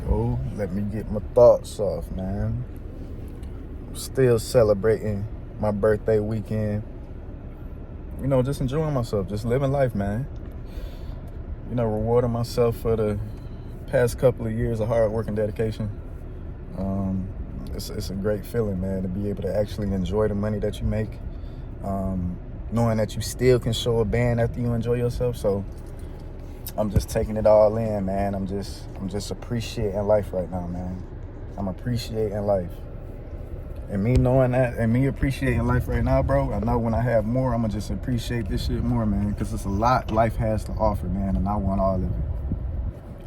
Oh, let me get my thoughts off, man. Still celebrating my birthday weekend. Just enjoying myself, just living life, man. Rewarding myself for the past couple of years of hard work and dedication. It's a great feeling, man, to be able to actually enjoy the money that you make. Knowing that you still can show a band after you enjoy yourself. So I'm just taking it all in, man. I'm just appreciating life right now, man. I'm appreciating life. And me knowing that and me appreciating life right now, bro, I know when I have more, I'm going to just appreciate this shit more, man. Because it's a lot life has to offer, man. And I want all of it.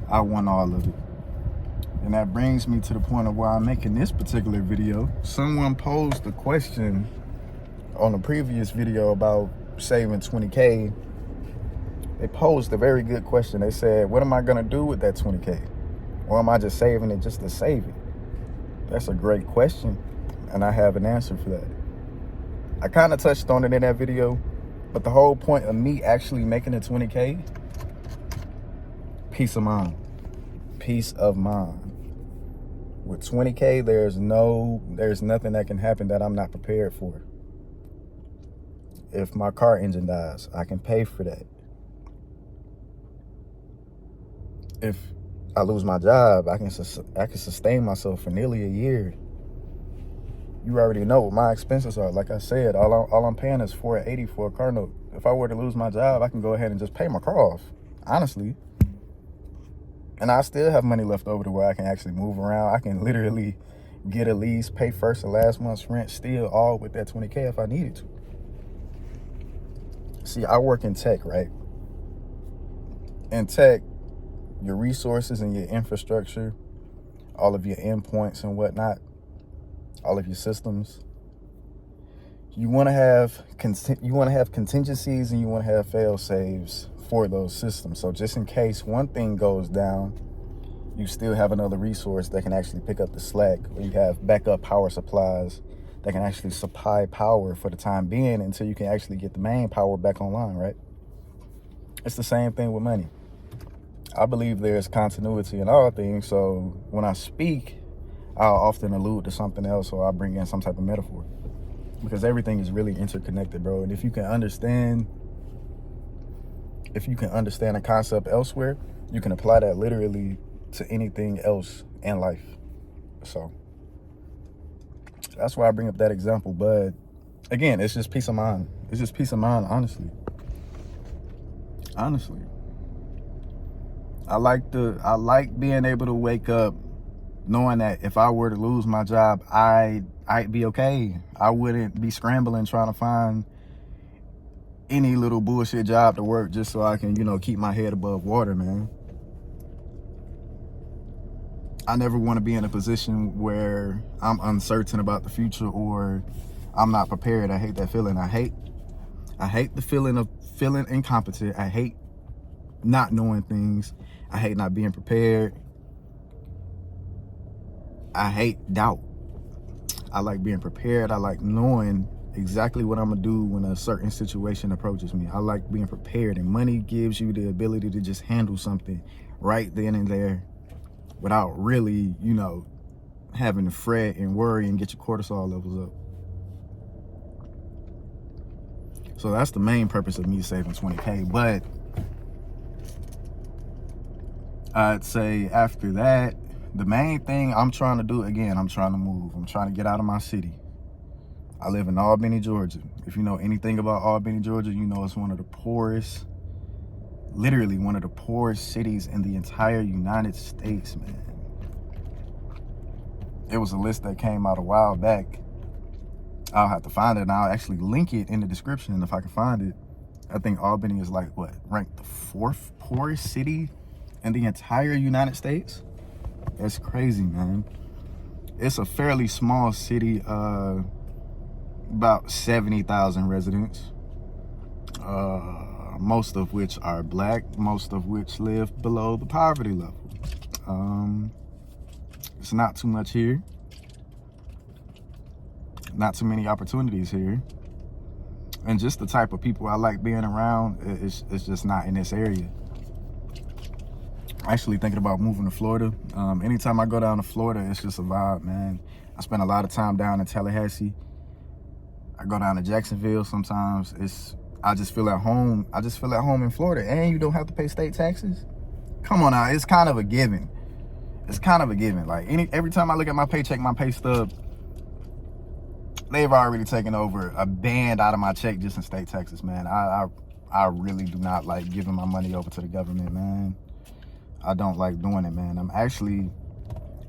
I want all of it. And that brings me to the point of why I'm making this particular video. Someone posed a question on the previous video about saving 20K. They posed a very good question. They said, what am I going to do with that 20K? Or am I just saving it just to save it? That's a great question. And I have an answer for that. I kind of touched on it in that video, but the whole point of me actually making it 20K, peace of mind. Peace of mind. With 20K, there's nothing that can happen that I'm not prepared for. If my car engine dies, I can pay for that. If I lose my job, I can sustain myself for nearly a year. You already know what my expenses are. Like I said, all I'm paying is $480 for a car note. If I were to lose my job, I can go ahead and just pay my car off, honestly. And I still have money left over to where I can actually move around. I can literally get a lease, pay first and last month's rent, still all with that 20K if I needed to. See, I work in tech, right? In tech, your resources and your infrastructure, all of your endpoints and whatnot, all of your systems, you want to have contingencies and you want to have fail saves for those systems. So just in case one thing goes down, you still have another resource that can actually pick up the slack, or you have backup power supplies that can actually supply power for the time being until you can actually get the main power back online, right? It's the same thing with money. I believe there's continuity in all things, so when I speak, I'll often allude to something else, or I'll bring in some type of metaphor, because everything is really interconnected, bro. And if you can understand a concept elsewhere, you can apply that literally to anything else in life. So that's why I bring up that example. But again, it's just peace of mind. It's just peace of mind, honestly. I like being able to wake up knowing that if I were to lose my job, I'd be okay. I wouldn't be scrambling trying to find any little bullshit job to work just so I can, keep my head above water, man. I never want to be in a position where I'm uncertain about the future or I'm not prepared. I hate that feeling. I hate the feeling of feeling incompetent. I hate not knowing things. I hate not being prepared. I hate doubt. I like being prepared. I like knowing exactly what I'm going to do when a certain situation approaches me. I like being prepared, and money gives you the ability to just handle something right then and there without really, having to fret and worry and get your cortisol levels up. So that's the main purpose of me saving 20K. But I'd say after that, the main thing I'm trying to do, again, I'm trying to move. I'm trying to get out of my city. I live in Albany, Georgia. If you know anything about Albany, Georgia, you know it's one of the poorest, literally one of the poorest cities in the entire United States, man. It was a list that came out a while back. I'll have to find it, and I'll actually link it in the description if I can find it. I think Albany is ranked the 4th poorest city in the entire United States. That's crazy, man. It's a fairly small city, about 70,000 residents, most of which are black, most of which live below the poverty level. It's not too much here. Not too many opportunities here. And just the type of people I like being around, it's just not in this area. actually thinking about moving to Florida. Anytime I go down to Florida, it's just a vibe, man. I spend a lot of time down in Tallahassee. I go down to Jacksonville sometimes. I just feel at home. I just feel at home in Florida, and you don't have to pay state taxes. Come on now, it's kind of a given. It's kind of a given. Like every time I look at my paycheck, my pay stub, they've already taken over a band out of my check just in state taxes, man. I really do not like giving my money over to the government, man. I don't like doing it, man. I'm actually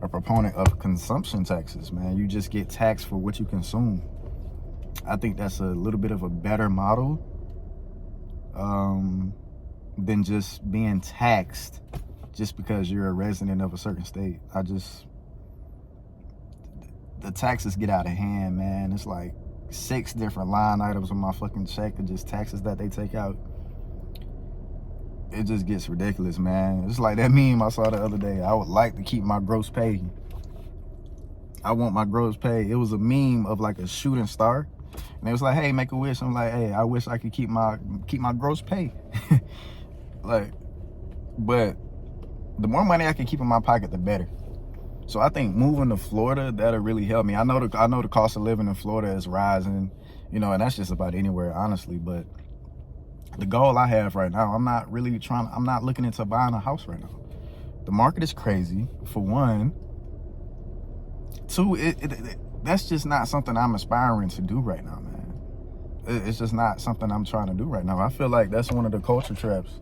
a proponent of consumption taxes, man. You just get taxed for what you consume. I think that's a little bit of a better model than just being taxed just because you're a resident of a certain state. The taxes get out of hand, man. It's like 6 different line items on my fucking check of just taxes that they take out. It just gets ridiculous, man. It's like that meme I saw the other day. I would like to keep my gross pay. I want my gross pay. It was a meme of like a shooting star. And it was like, hey, make a wish. I'm like, hey, I wish I could keep my gross pay. Like, but the more money I can keep in my pocket, the better. So I think moving to Florida, that'll really help me. I know the cost of living in Florida is rising, you know, and that's just about anywhere, honestly. But the goal I have right now, I'm not looking into buying a house right now. The market is crazy, for one. 2, that's just not something I'm aspiring to do right now, man. It's just not something I'm trying to do right now. I feel like that's one of the culture traps.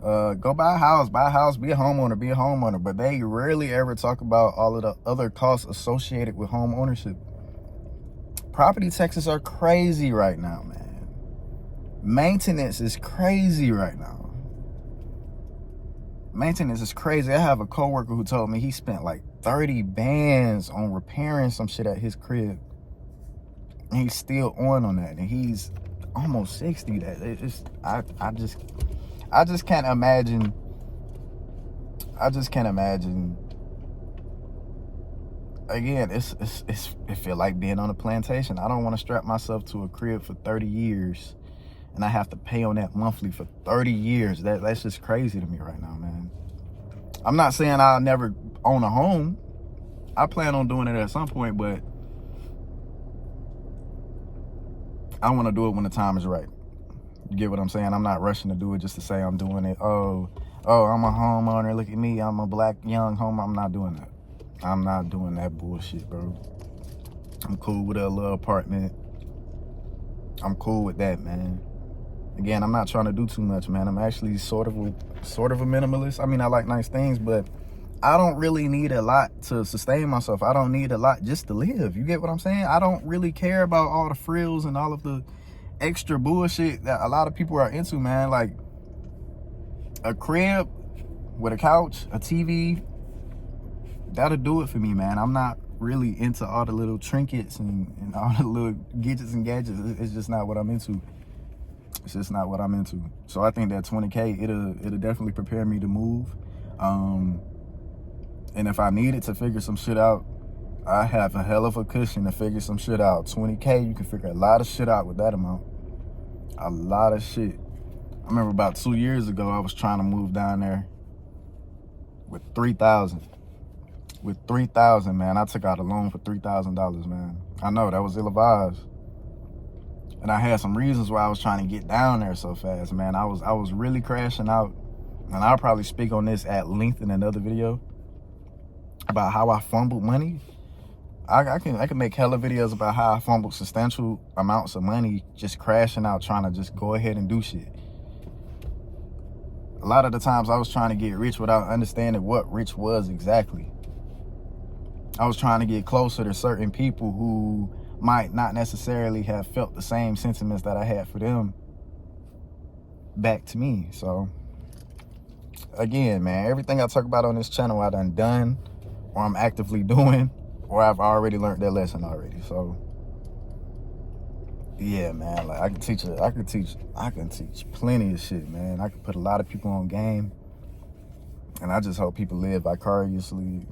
Go buy a house, be a homeowner. But they rarely ever talk about all of the other costs associated with home ownership. Property taxes are crazy right now, man. Maintenance is crazy right now. Maintenance is crazy. I have a coworker who told me he spent like 30 bands on repairing some shit at his crib. And he's still on that. And he's almost 60. I just can't imagine. Again, it feel like being on a plantation. I don't want to strap myself to a crib for 30 years and I have to pay on that monthly for 30 years. That's just crazy to me right now, man. I'm not saying I'll never own a home. I plan on doing it at some point, but I want to do it when the time is right. You get what I'm saying? I'm not rushing to do it just to say I'm doing it. Oh, I'm a homeowner. Look at me. I'm a black young homeowner. I'm not doing that. I'm not doing that bullshit, bro. I'm cool with a little apartment. I'm cool with that, man. Again, I'm not trying to do too much, man. I'm actually sort of a minimalist. I mean, I like nice things, but I don't really need a lot to sustain myself. I don't need a lot just to live. You get what I'm saying? I don't really care about all the frills and all of the extra bullshit that a lot of people are into, man. Like a crib with a couch, a TV, that'll do it for me, man. I'm not really into all the little trinkets and all the little gadgets and gadgets. It's just not what I'm into. It's just not what I'm into. So I think that 20K, it'll definitely prepare me to move. And if I needed to figure some shit out, I have a hell of a cushion to figure some shit out. 20K, you can figure a lot of shit out with that amount. A lot of shit. I remember about 2 years ago, I was trying to move down there with $3,000. With $3,000, man. I took out a loan for $3,000, man. I know, that was ill-advised. And I had some reasons why I was trying to get down there so fast, man. I was really crashing out. And I'll probably speak on this at length in another video about how I fumbled money. I can make hella videos about how I fumbled substantial amounts of money just crashing out, trying to just go ahead and do shit. A lot of the times I was trying to get rich without understanding what rich was exactly. I was trying to get closer to certain people who might not necessarily have felt the same sentiments that I had for them back to me. So again, man, everything I talk about on this channel I done or I'm actively doing, or I've already learned that lesson already. So yeah, man, like I can teach plenty of shit, man. I can put a lot of people on game, and I just hope people live vicariously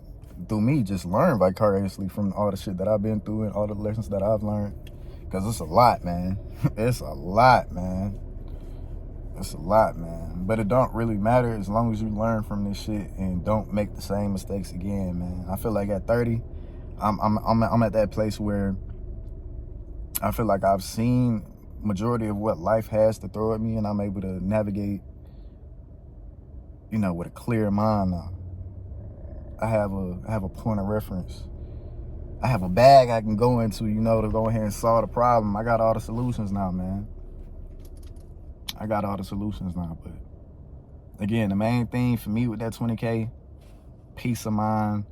through me, just learn vicariously from all the shit that I've been through and all the lessons that I've learned. Because it's a lot, man. It's a lot, man. It's a lot, man. But it don't really matter as long as you learn from this shit and don't make the same mistakes again, man. I feel like at 30, I'm at that place where I feel like I've seen majority of what life has to throw at me, and I'm able to navigate, with a clear mind now. I have a point of reference. I have a bag I can go into, to go ahead and solve the problem. I got all the solutions now, man. I got all the solutions now. But again, the main thing for me with that 20K, peace of mind,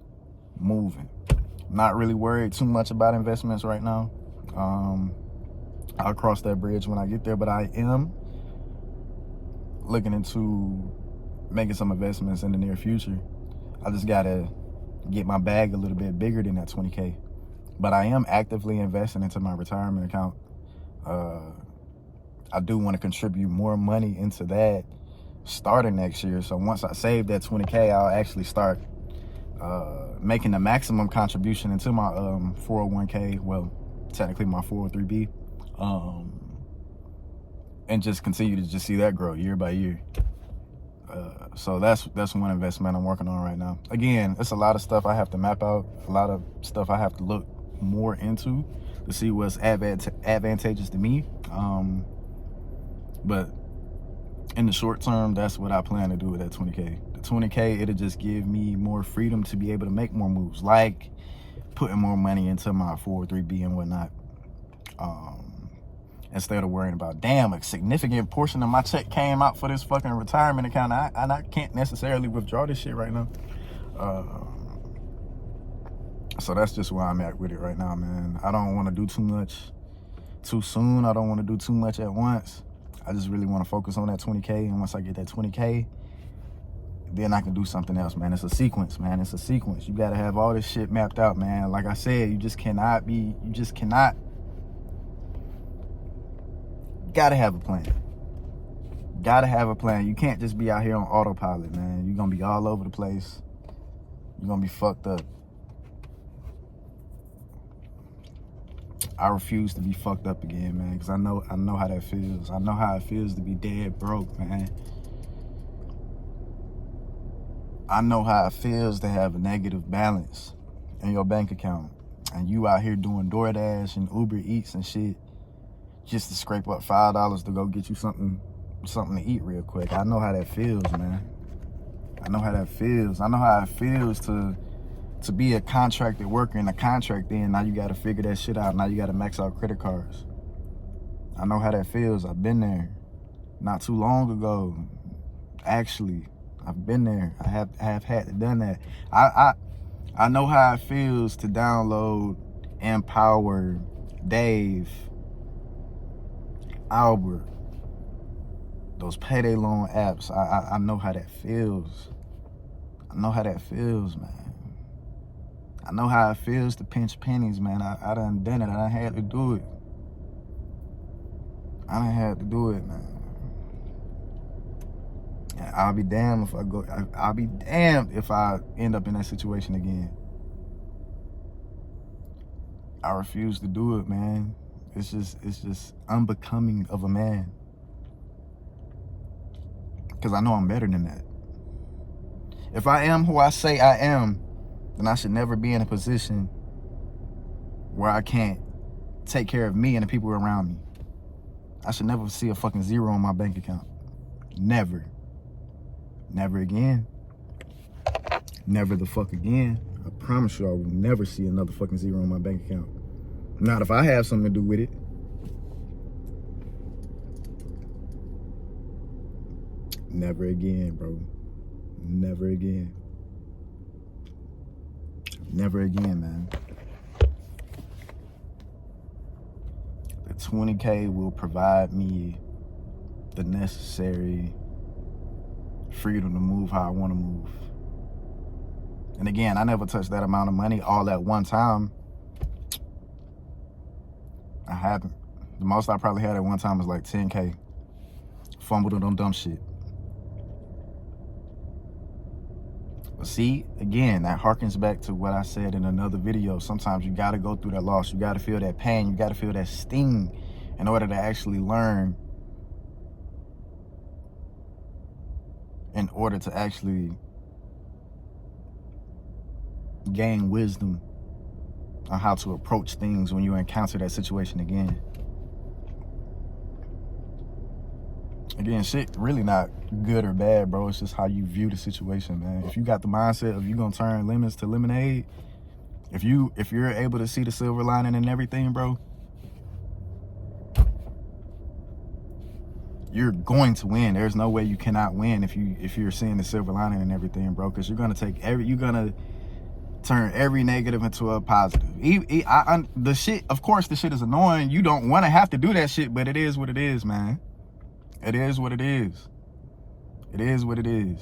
moving. I'm not really worried too much about investments right now. I'll cross that bridge when I get there, but I am looking into making some investments in the near future. I just gotta get my bag a little bit bigger than that 20K. But I am actively investing into my retirement account. I do want to contribute more money into that starting next year. So once I save that 20K, I'll actually start making the maximum contribution into my 401K. Well, technically my 403B. And just continue to just see that grow year by year. So that's one investment I'm working on right now. Again, it's a lot of stuff I have to map out, a lot of stuff I have to look more into to see what's advantageous to me. But in the short term, that's what I plan to do with that 20K. The 20K, it'll just give me more freedom to be able to make more moves, like putting more money into my 403B and whatnot. Instead of worrying about, damn, a significant portion of my check came out for this fucking retirement account, and I can't necessarily withdraw this shit right now. So that's just where I'm at with it right now, man. I don't want to do too much too soon. I don't want to do too much at once. I just really want to focus on that 20K, and once I get that 20K, then I can do something else, man. It's a sequence, man. It's a sequence. You got to have all this shit mapped out, man. Like I said, you gotta have a plan. Gotta have a plan. You can't just be out here on autopilot, man. You're gonna be all over the place. You're gonna be fucked up. I refuse to be fucked up again, man, because I know how that feels. I know how it feels to be dead broke, man. I know how it feels to have a negative balance in your bank account, and you out here doing DoorDash and Uber Eats and shit just to scrape up $5 to go get you something to eat real quick. I know how that feels, man. I know how that feels. I know how it feels to be a contracted worker in a contract, then now you got to figure that shit out. Now you got to max out credit cards. I know how that feels. I've been there not too long ago. Actually, I've been there. I have had to done that. I know how it feels to download Empower, Dave, Albert, those payday loan apps. I know how that feels. I know how that feels, man. I know how it feels to pinch pennies, man. I done it. I done had to do it. Man. And I'll be damned if I end up in that situation again. I refuse to do it, man. It's just unbecoming of a man. Because I know I'm better than that. If I am who I say I am, then I should never be in a position where I can't take care of me and the people around me. I should never see a fucking zero on my bank account. Never. Never again. Never the fuck again. I promise you I will never see another fucking zero on my bank account. Not if I have something to do with it. Never again, bro. Never again. Never again, man. The 20K will provide me the necessary freedom to move how I want to move. And again, I never touched that amount of money all at one time. I haven't. The most I probably had at one time was like 10K. Fumbled on dumb shit. But see, again, that harkens back to what I said in another video. Sometimes you got to go through that loss. You got to feel that pain. You got to feel that sting in order to actually learn in order to actually gain wisdom on how to approach things when you encounter that situation again. Again, shit really not good or bad, bro. It's just how you view the situation, man. If you got the mindset of you gonna turn lemons to lemonade, if you're able to see the silver lining in everything, bro, you're going to win. There's no way you cannot win if you're seeing the silver lining in everything, bro. Because you're gonna turn every negative into a positive. The shit, of course, the shit is annoying. You don't want to have to do that shit, but it is what it is, man. It is what it is. It is what it is.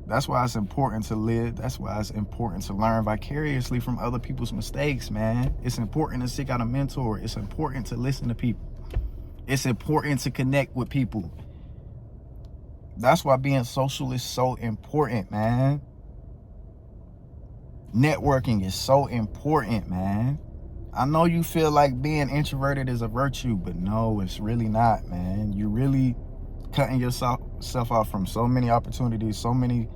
That's why it's important to live. That's why it's important to learn vicariously from other people's mistakes, man. It's important to seek out a mentor. It's important to listen to people. It's important to connect with people. That's why being social is so important, man. Networking is so important, man. I know you feel like being introverted is a virtue, but no, it's really not, man. You're really cutting yourself off from so many opportunities, so many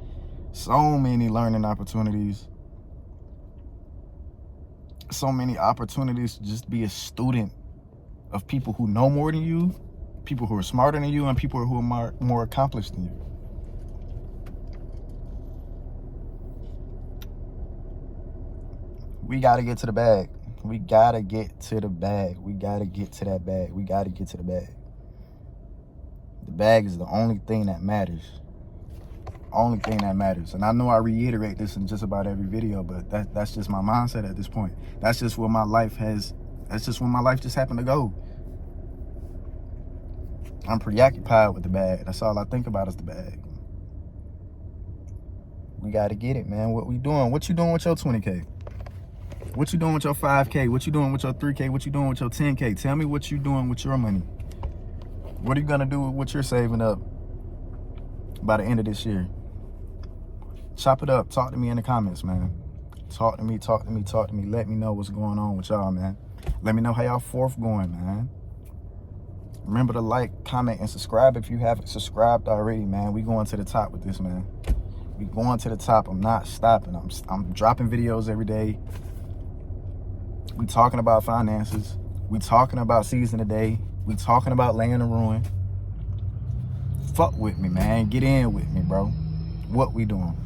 learning opportunities, so many opportunities to just be a student of people who know more than you, people who are smarter than you, and people who are more accomplished than you. We got to get to the bag. We got to get to the bag. We got to get to that bag. We got to get to the bag. The bag is the only thing that matters. Only thing that matters. And I know I reiterate this in just about every video, but that's just my mindset at this point. That's just where my life just happened to go. I'm preoccupied with the bag. That's all I think about is the bag. We got to get it, man. What we doing? What you doing with your 20K? What you doing with your 5K? What you doing with your 3K? What you doing with your 10K? Tell me what you doing with your money. What are you gonna do with what you're saving up by the end of this year? Chop it up. Talk to me in the comments, man. Talk to me. Let me know what's going on with y'all, man. Let me know how y'all 4th going, man. Remember to like, comment, and subscribe if you haven't subscribed already, man. We going to the top with this, man. We going to the top. I'm not stopping. I'm dropping videos every day. We talking about finances. We talking about season a day. We talking about laying the ruin. Fuck with me, man. Get in with me, bro. What we doing?